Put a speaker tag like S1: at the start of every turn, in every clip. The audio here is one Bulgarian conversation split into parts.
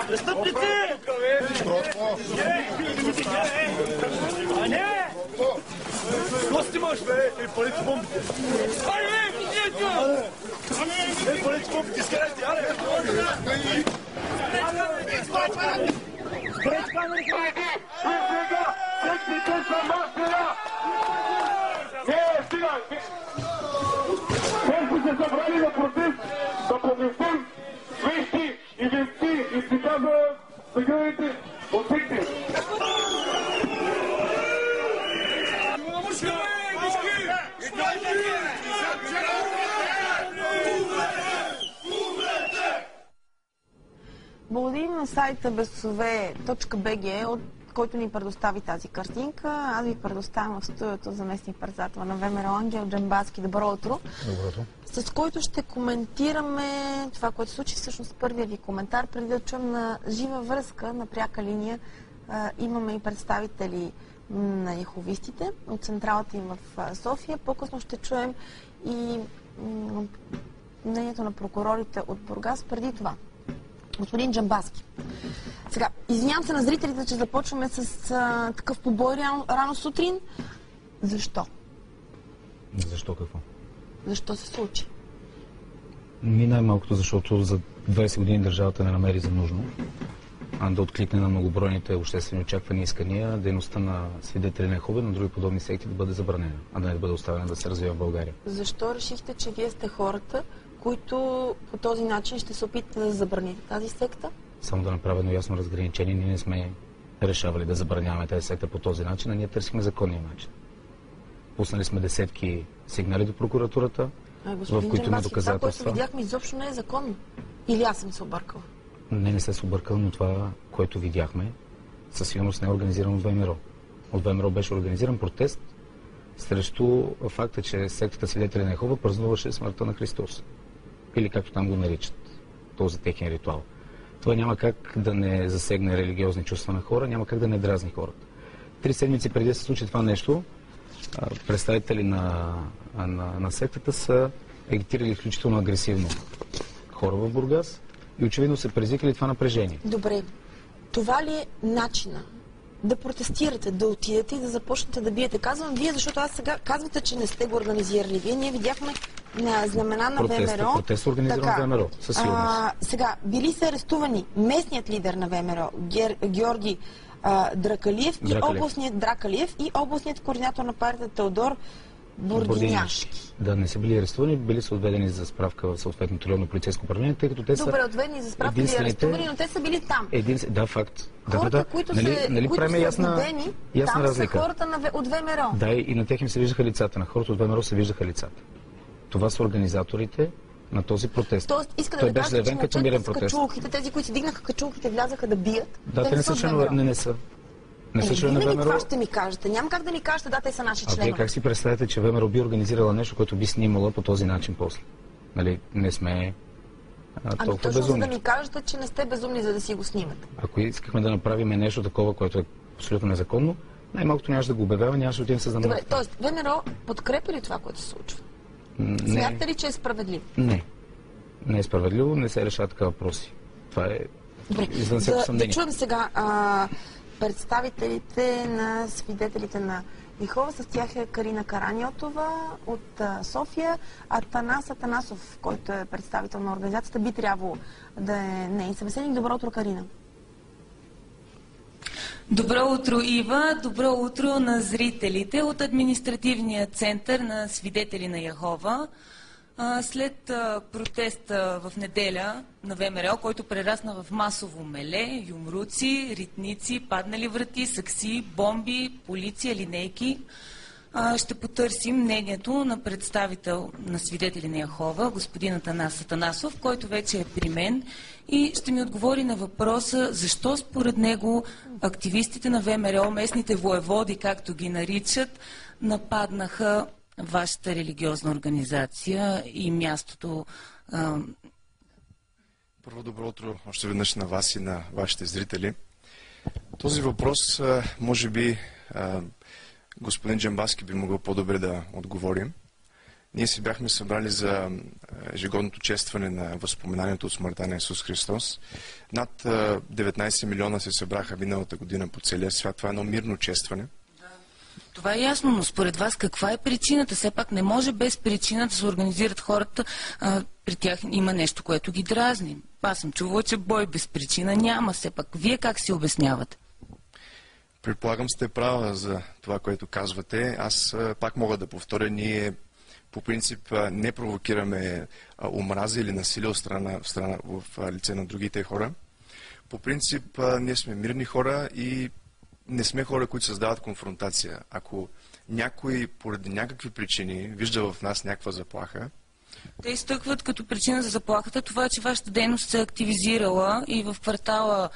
S1: Престъпници! Гости имаш, бе! Ей, палите бомбите! Айде, ей, палите бомбите, изкарайте, аре! Спрете камерите! Техните са мастера! Стига! Те се събрали на протест да поднесем вещи и венци и си казва загърните отвикте.
S2: Благодарим на сайта besove.bg, от който ни предостави тази картинка. Аз ви предоставям в студиото заместник председател на ВМРО Ангел Джамбазки. Добро утро.
S3: Доброто.
S2: С който ще коментираме това, което се случи. Всъщност първият ви коментар, преди да чуем на жива връзка, на пряка линия. Имаме и представители на яховистите от централата им в София. По-късно ще чуем и мнението на прокурорите от Бургас. Преди това, господин Джамбазки. Сега, извинявам се на зрителите, че започваме с такъв побой рано сутрин. Защо?
S3: Защо какво?
S2: Защо се случи?
S3: Най-малкото, защото за 20 години държавата не намери за нужно да откликне на многобройните обществени очаквания и искания, дейността на свидетели на Йехова, на други подобни секти да бъде забранена, а да не бъде оставена да се развива в България.
S2: Защо решихте, че вие сте хората, които по този начин ще се опитате да забраните тази секта?
S3: Само да направя едно ясно разграничение, ние не сме решавали да забраняваме тази секта по този начин, а ние търсихме законния начин. Пуснали сме десетки сигнали до прокуратурата, в които има доказателства.
S2: Това, което видяхме, изобщо не е законно. Или аз съм се объркала?
S3: Не се е объркал, но това, което видяхме, със сигурност не е организирано от ВМРО. От ВМРО беше организиран протест срещу факта, че сектата Свидетели на Йехова празнуваше смъртта на Христос. Или както там го наричат, този техен ритуал. Това няма как да не засегне религиозни чувства на хора, няма как да не дразни хората. 3 седмици преди да се случи това нещо, представители на сектата са агитирали изключително агресивно хора в Бургас и очевидно са предизвикали това напрежение.
S2: Добре, това ли е начина да протестирате, да отидете и да започнете да биете? Казвам вие, защото аз сега казвате, че не сте го организирали. Вие ние видяхме на знамена на ВМРО.
S3: Протест организиран от ВМРО, със сигурност.
S2: Сега, били са арестувани местният лидер на ВМРО, Георги Дракалиев и областният координатор на партията Теодор Бординяшки.
S3: Да, не са били арестувани, били са отведени за справка в съответното районно полицейско управление, тъй като те са...
S2: Добре, отведени за справка или арестувани, но те са били там.
S3: Да, факт.
S2: Хората, които са освободени, там
S3: разлика.
S2: Са хората от ВМРО.
S3: Да, и на тях им се виждаха лицата. На хората от ВМРО се виждаха лицата. Това са организаторите на този протест.
S2: Тоест, искате да кажете, че мълчат с качулките, тези, които си дигнаха качулките, влязаха да бият.
S3: Да, те не са членове, не са.
S2: Винаги това ще ми кажете. Няма как да ми кажете, да, те са наши членове.
S3: А вие как си представяте, че ВМРО би организирала нещо, което би снимала по този начин после? Нали, не сме толкова безумни.
S2: Точно за да ми кажете, че не сте безумни, за да си го снимате.
S3: Ако искахме да направим нещо такова, което е абсолютно незаконно, най-малкото нямаше да го обявява, нямаше да отидем с знамена.
S2: Добре, т.е. ВМРО подкрепя ли това, което се случва? Смятате ли, че е справедливо?
S3: Не. Не е справедливо, не се решават такива въпроси. Това е извън всяко съмнение.
S2: Да чуем сега представителите на свидетелите на Йехова. С тях е Карина Караниотова от София. Атанас Атанасов, който е представител на организацията, би трябвало да е неин събеседник. Добро утро, Карина.
S4: Добро утро, Ива. Добро утро на зрителите от административния център на свидетели на Йехова. След протеста в неделя на ВМРО, който прерасна в масово меле, юмруци, ритници, паднали врати, сакси, бомби, полиция, линейки, ще потърсим мнението на представител на свидетели на Йехова, господин Атанас Атанасов, който вече е при мен и ще ми отговори на въпроса защо според него активистите на ВМРО, местните воеводи, както ги наричат, нападнаха вашата религиозна организация и мястото.
S5: Първо, добро утро още веднъж на вас и на вашите зрители. Този въпрос, може би, господин Джамбазки би могъл по-добре да отговорим. Ние се бяхме събрали за ежегодното честване на възпоменанието от смъртта на Исус Христос. Над 19 милиона се събраха миналата година по целия свят. Това е едно мирно честване.
S4: Това е ясно, но според вас каква е причината? Все пак не може без причина да се организират хората. При тях има нещо, което ги дразни. Аз съм чувала, че бой без причина няма. Все пак вие как си обяснявате?
S5: Предполагам сте права за това, което казвате. Аз пак мога да повторя, ние по принцип не провокираме омраза или насилие в лице на другите хора. По принцип ние сме мирни хора и не сме хора, които създават конфронтация. Ако някой поради някакви причини вижда в нас някаква заплаха.
S4: Те изтъкват като причина за заплахата това, че вашата дейност се е активизирала и в квартала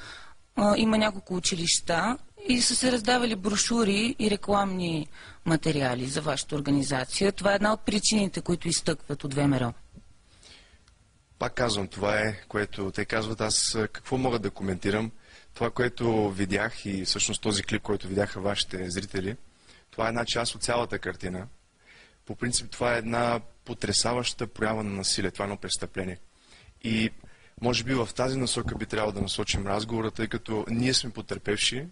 S4: има няколко училища и са се раздавали брошури и рекламни материали за вашата организация. Това е една от причините, които изтъкват от ВМРО.
S5: Пак казвам, това е, което те казват. Аз какво мога да коментирам? Това, което видях и всъщност този клип, който видяха вашите зрители, това е една част от цялата картина. По принцип това е една потресаваща проява на насилие, това е едно престъпление. И може би в тази насока би трябвало да насочим разговора, тъй като ние сме потърпевши,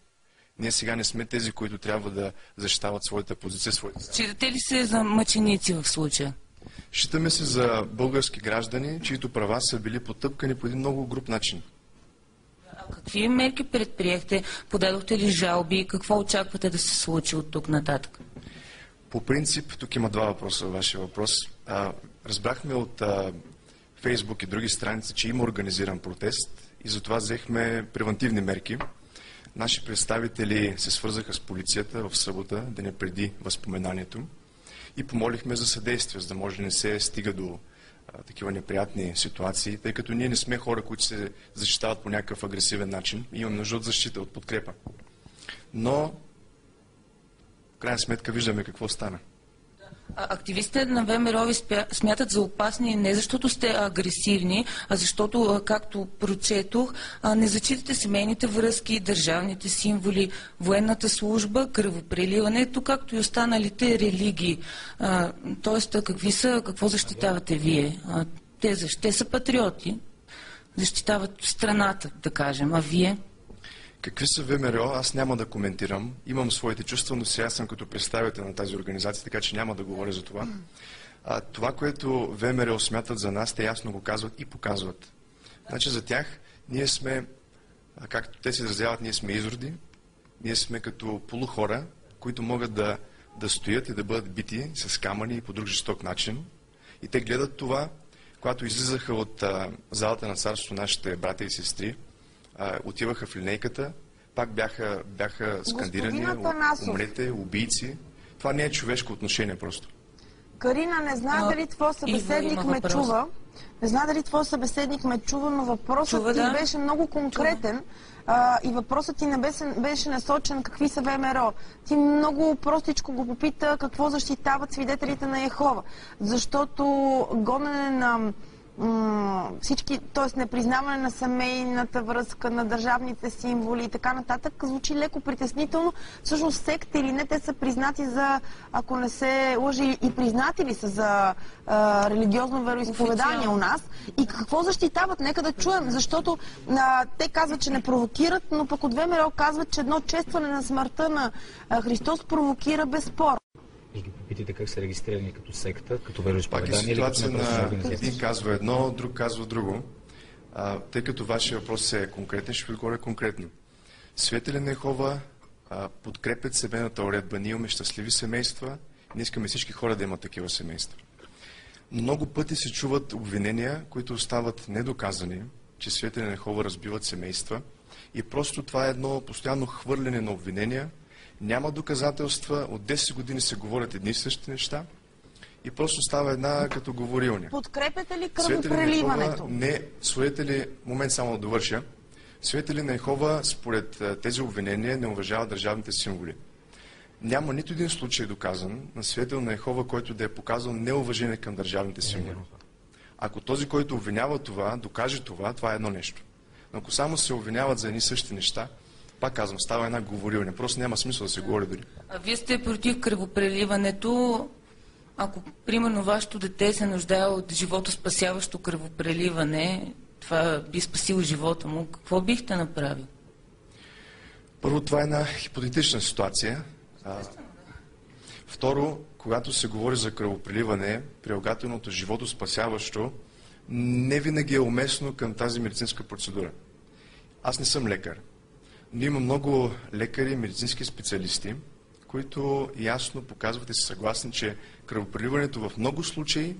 S5: ние сега не сме тези, които трябва да защитават своята позиция.
S4: Считате ли се за мъченици в случая?
S5: Считаме се за български граждани, чието права са били потъпкани по един много груб начин.
S4: Какви мерки предприехте? Подадохте ли жалби? Какво очаквате да се случи от тук нататък?
S5: По принцип, тук има два въпроса във вашия въпрос. Разбрахме от Фейсбук и други страници, че има организиран протест и затова взехме превантивни мерки. Наши представители се свързаха с полицията в събота, деня преди възпоменанието, и помолихме за съдействие, за да може да не се стига до такива неприятни ситуации, тъй като ние не сме хора, които се защитават по някакъв агресивен начин. Имаме нужда от защита, от подкрепа. Но, в крайна сметка, виждаме какво стана.
S4: Активистите на ВМРО ви смятат за опасни не защото сте агресивни, а защото, както прочетох, не зачитате семейните връзки, държавните символи, военната служба, кръвопреливането, както и останалите религии. Тоест, какво защитавате вие? Те са патриоти, защитават страната, да кажем, а вие?
S5: Какви са ВМРО, аз няма да коментирам. Имам своите чувства, но сега съм като представител на тази организация, така че няма да говоря за това. Това, което ВМРО смятат за нас, те ясно го казват и показват. Значи за тях ние сме, както те се изразяват, ние сме изроди, ние сме като полухора, които могат да стоят и да бъдат бити с камъни и по друг жесток начин. И те гледат това, когато излизаха от залата на царство нашите брата и сестри, отиваха в линейката, пак бяха скандирани, умрете, убийци. Това не е човешко отношение просто.
S2: Карина, не знам дали твой събеседник ме чува. Не знам дали твой събеседник ме чува, но въпросът ти беше много конкретен. И въпросът ти не беше насочен какви са ВМРО. Ти много простичко го попита какво защитават свидетелите на Йехова. Защото гонене на всички, т.е. непризнаване на семейната връзка, на държавните символи и така нататък, звучи леко притеснително. Всъщност секта или не, те са признати за, ако не се лъжи, и признати ли са за религиозно вероизповедание у нас. И какво защитават? Нека да чуем, защото те казват, че не провокират, но пък от ВМРО казват, че едно честване на смъртта на Христос провокира безспор.
S3: И ги попитайте как са регистрирани като секта, като вероизповедание или като
S5: на един казва едно, друг казва друго. Тъй като вашия въпрос е конкретен, ще ви отговоря конкретно. Свидетели на Йехова подкрепят семейната уредба. Ние имаме щастливи семейства, ние искаме всички хора да имат такива семейства. Много пъти се чуват обвинения, които остават недоказани, че свидетели на Йехова разбиват семейства, и просто това е едно постоянно хвърляне на обвинения. Няма доказателства, от 10 години се говорят едни и същи неща и просто става една като говорилня.
S2: Подкрепяте ли кръвопреливането?
S5: Не, свидетели, момент само да довърша, свидетели на Йехова според тези обвинения не уважават държавните символи. Няма нито един случай доказан на свидетел на Йехова, който да е показал неуважение към държавните символи. Ако този, който обвинява това, докаже това, това е едно нещо. Но ако само се обвиняват за едни същи неща, пак казвам, става една говорилня. Просто няма смисъл да се говори дори.
S4: А вие сте против кръвопреливането, ако примерно вашето дете се нуждае от животоспасяващо кръвопреливане, това би спасило живота му, какво бихте направил?
S5: Първо, това е една хипотетична ситуация. Второ, когато се говори за кръвопреливане, прилагателното животоспасяващо не винаги е уместно към тази медицинска процедура. Аз не съм лекар, но има много лекари, медицински специалисти, които ясно показват и са съгласни, че кръвопреливането в много случаи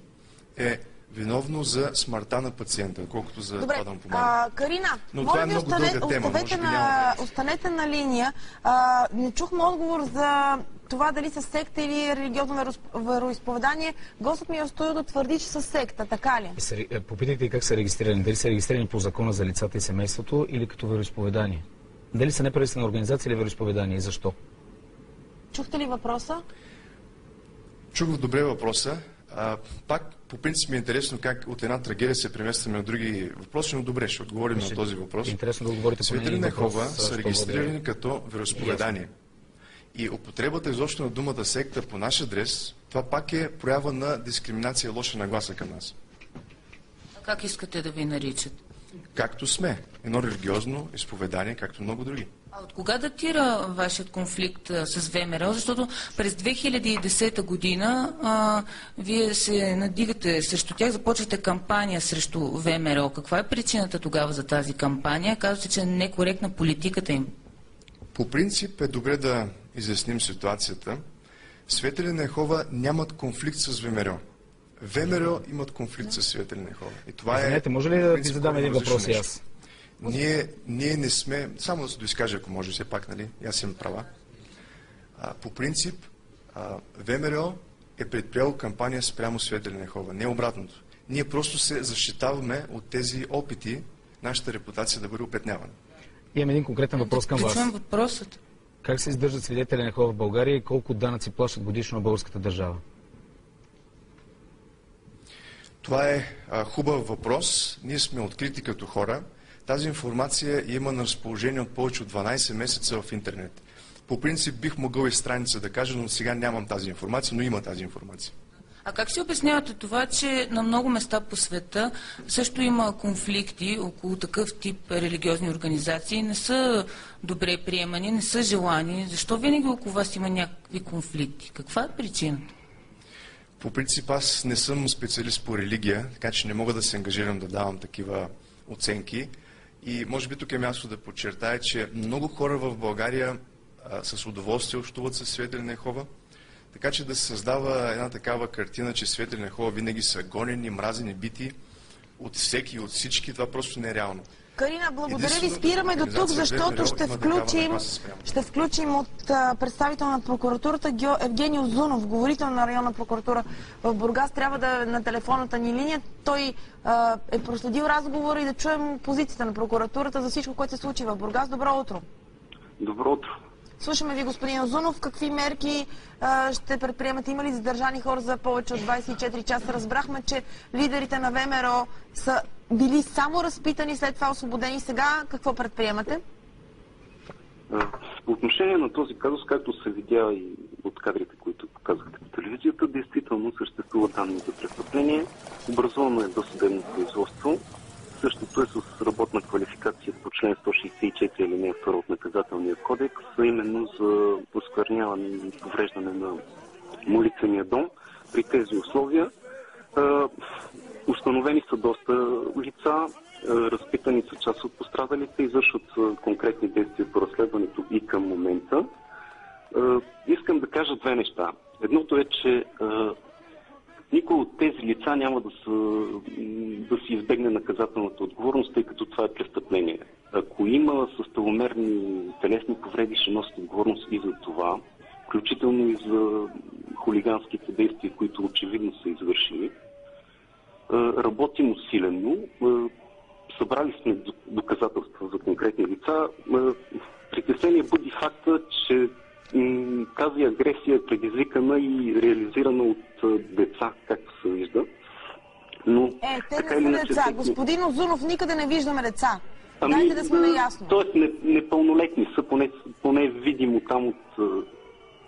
S5: е виновно за смъртта на пациента, колкото за това да му помага.
S2: Карина,
S5: но това е много дълга тема.
S2: Останете на линия. Не чухме отговор за това дали са секта или религиозно вероизповедание. Гостът ми в студиото твърди, че са секта, така ли?
S3: Попитайте как са регистрирани. Дали са регистрирани по закона за лицата и семейството или като вероизповедание? Дали са неправителствена организация или вероизповедание и защо?
S2: Чухте ли въпроса?
S5: Чух добре въпроса. Пак по принцип ми е интересно как от една трагедия се преместваме на други въпроси, но добре, ще отговорим на този въпрос.
S3: Интересно да отговорите по
S5: Светели на Йехова са регистрирани като вероизповедание. И употребата изобщо на думата секта по наш адрес, това пак е проява на дискриминация и лоша нагласа към нас.
S4: А как искате да ви наричат?
S5: Както сме. Едно религиозно изповедание, както много други.
S4: А от кога датира вашият конфликт с ВМРО? Защото през 2010 година вие се надигате срещу тях, започвате кампания срещу ВМРО. Каква е причината тогава за тази кампания? Казвате, че е некоректна политиката им.
S5: По принцип е добре да изясним ситуацията. Светели на Йехова нямат конфликт с ВМРО. ВМРО имат конфликт с Светели на Йехова. И това
S3: Извинете, може ли да ви задам един въпрос и аз?
S5: Ние не сме, само да се доизкажа, ако може, все пак, нали, аз имам права. По принцип, ВМРО е предприело кампания спрямо Светели на Йехова, не обратното. Ние просто се защитаваме от тези опити, нашата репутация да бъде опетнявана.
S3: Имам един конкретен въпрос към вас.
S4: Чувам въпросът.
S3: Как се издържат свидетели на Йехова в България и колко данъци плащат годишно на българската държава?
S5: Това е хубав въпрос. Ние сме открити като хора. Тази информация има на разположение от повече от 12 месеца в интернет. По принцип бих могъл и страница да кажа, но сега нямам тази информация, но има тази информация.
S4: А как си обяснявате това, че на много места по света също има конфликти около такъв тип религиозни организации, не са добре приемани, не са желани? Защо винаги около вас има някакви конфликти? Каква е причината?
S5: По принцип аз не съм специалист по религия, така че не мога да се ангажирам да давам такива оценки. И може би тук е място да подчертая, че много хора в България с удоволствие общуват с Светели на Йехова, така че да се създава една такава картина, че Светели на Йехова винаги са гонени, мразени, бити от всеки и от всички, това просто не е реално.
S2: Карина, благодаря ви. Спираме до тук, защото ще включим от представител на прокуратурата Евгений Озунов, говорител на районна прокуратура в Бургас. Трябва да е на телефонната ни линия. Той е проследил разговора и да чуем позицията на прокуратурата за всичко, което се случи в Бургас. Добро утро.
S6: Добро утро.
S2: Слушаме ви, господин Озунов. Какви мерки ще предприемате? Има ли задържани хора за повече от 24 часа? Разбрахме, че лидерите на ВМРО са били само разпитани, след това освободени. Сега какво предприемате?
S6: По отношение на този казус, както се видя и от кадрите, които показахте по телевизията, действително съществува данни за престъпление. Образовано е досъдебно производство. Същото е с работна квалификация по член 164 алинея 2 от Наказателния кодекс, а именно за оскверняване и повреждане на молитвения дом. При тези условия установени са доста лица, разпитани са част от пострадалите, извършват конкретни действия по разследването и към момента. Искам да кажа две неща. Едното е, че никой от тези лица няма да си избегне наказателната отговорност, тъй като това е престъпление. Ако има съставомерни телесни повреди, ще носят отговорност и за това, включително и за хулиганските действия, които очевидно са извършили. Работим усилено. Събрали сме доказателства за конкретни лица. Притеснение буди факта, че тази агресия е предизвикана и реализирана от деца, както се вижда. Но,
S2: те не са деца. Господин Озунов, никъде не виждаме деца. Дайте да сме наясно.
S6: Тоест непълнолетни са, поне видимо там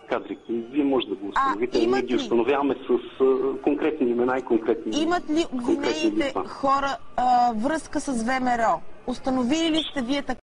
S6: кадрите. Вие може да го установите. Ние
S2: имат
S6: ги
S2: ли?
S6: установяваме с конкретни имена и конкретни
S2: Имат ли обвинените
S6: лица.
S2: хора връзка с ВМРО? Установили ли сте вие